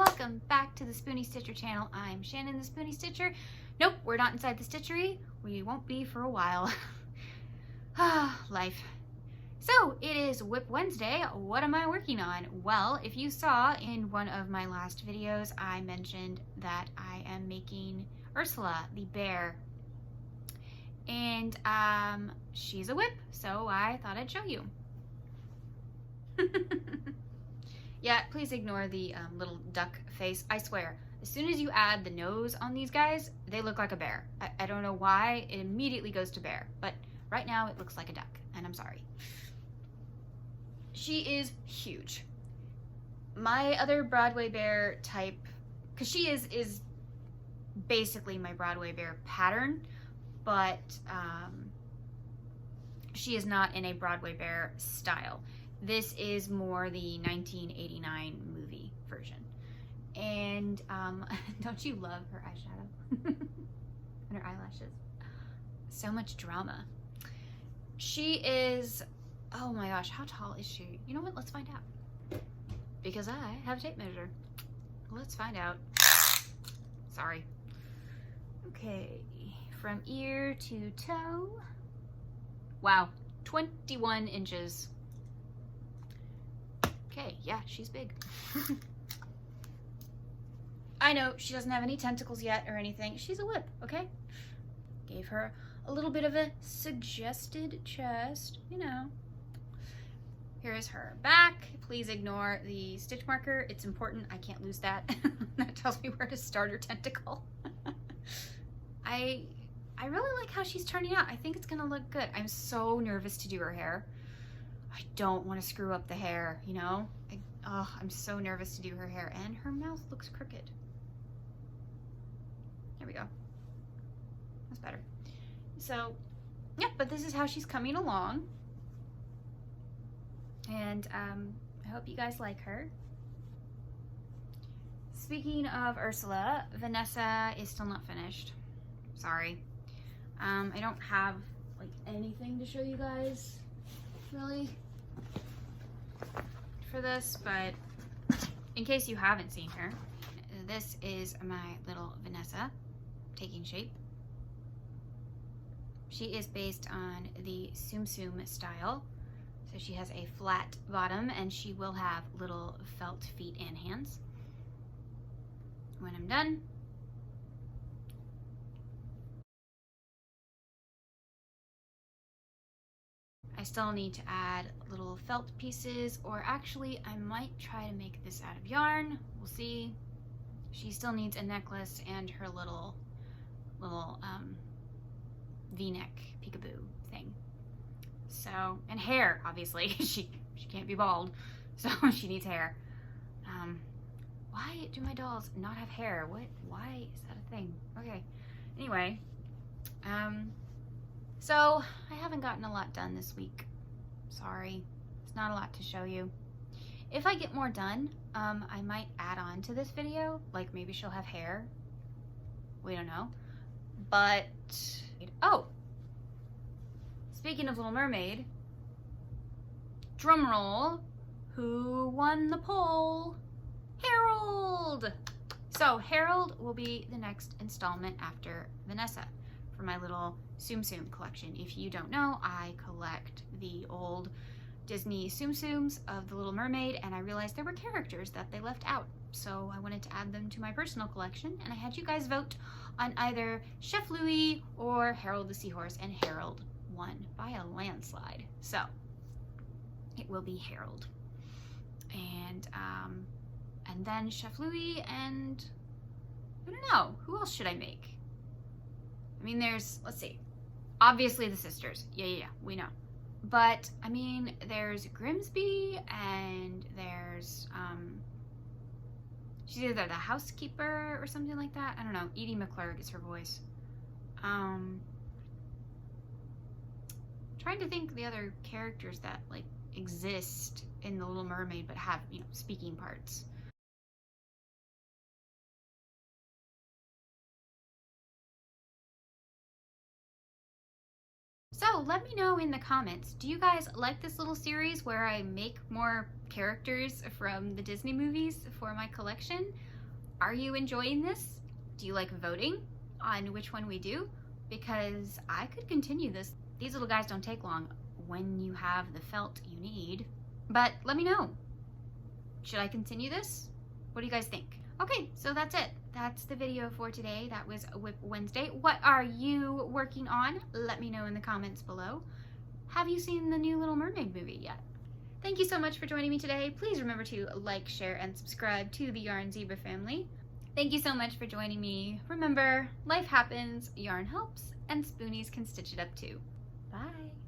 welcome back to the Spoonie Stitcher channel. I'm Shannon, the Spoonie Stitcher. Nope, we're not inside the stitchery. We won't be for a while. Life. So, it is WIP Wednesday. What am I working on? Well, if you saw in one of my last videos, I mentioned that I am making Ursula, the bear. And, she's a WIP, so I thought I'd show you. Yeah, please ignore the little duck face. I swear, as soon as you add the nose on these guys, they look like a bear. I don't know why, it immediately goes to bear, but right now it looks like a duck, and I'm sorry. She is huge. My other Broadway bear type, because she is basically my Broadway bear pattern, but she is not in a Broadway bear style. This is more the 1989 movie version. And don't you love her eyeshadow and her eyelashes? So much drama. She is, oh my gosh, how tall is she? You know what, let's find out. Because I have a tape measure. Let's find out. Sorry. Okay, from ear to toe. Wow, 21 inches. Okay, yeah, she's big. I know, she doesn't have any tentacles yet or anything. She's a WIP, okay? Gave her a little bit of a suggested chest, you know. Here's her back. Please ignore the stitch marker. It's important, I can't lose that. That tells me where to start her tentacle. I really like how she's turning out. I think it's gonna look good. I'm so nervous to do her hair. I don't want to screw up the hair, you know? I'm so nervous to do her hair. And her mouth looks crooked. There we go. That's better. So, yeah, but this is how she's coming along. And I hope you guys like her. Speaking of Ursula, Vanessa is still not finished. Sorry. I don't have, like, anything to show you guys, really, for this, but in case you haven't seen her, this is my little Vanessa taking shape. She is based on the Tsum Tsum style, so she has a flat bottom and she will have little felt feet and hands. When I'm done, I still need to add little felt pieces, or actually I might try to make this out of yarn. We'll see. She still needs a necklace and her little V-neck peekaboo thing. So, and hair, obviously. she can't be bald, so she needs hair. Why do my dolls not have hair? Why is that a thing? Okay. Anyway, so, I haven't gotten a lot done this week. Sorry. It's not a lot to show you. If I get more done, I might add on to this video. Like, maybe she'll have hair. We don't know. But, oh! Speaking of Little Mermaid, drumroll, who won the poll? Harold! So, Harold will be the next installment after Vanessa for my little Tsum Tsum collection. If you don't know, I collect the old Disney Tsum Tsums of The Little Mermaid, and I realized there were characters that they left out, so I wanted to add them to my personal collection, and I had you guys vote on either Chef Louis or Harold the Seahorse, and Harold won by a landslide. So it will be Harold, and then Chef Louis, and I don't know, who else should I make? I mean, there's, let's see, obviously the sisters. Yeah, we know. But, I mean, there's Grimsby, and there's, she's either the housekeeper or something like that. I don't know. Edie McClurg is her voice. Trying to think of the other characters that, like, exist in The Little Mermaid but have, you know, speaking parts. So let me know in the comments, do you guys like this little series where I make more characters from the Disney movies for my collection? Are you enjoying this? Do you like voting on which one we do? Because I could continue this. These little guys don't take long when you have the felt you need. But let me know. Should I continue this? What do you guys think? Okay, so that's it. That's the video for today. That was WIP Wednesday. What are you working on? Let me know in the comments below. Have you seen the new Little Mermaid movie yet? Thank you so much for joining me today. Please remember to like, share, and subscribe to the Yarn Zebra family. Thank you so much for joining me. Remember, life happens, yarn helps, and spoonies can stitch it up too. Bye.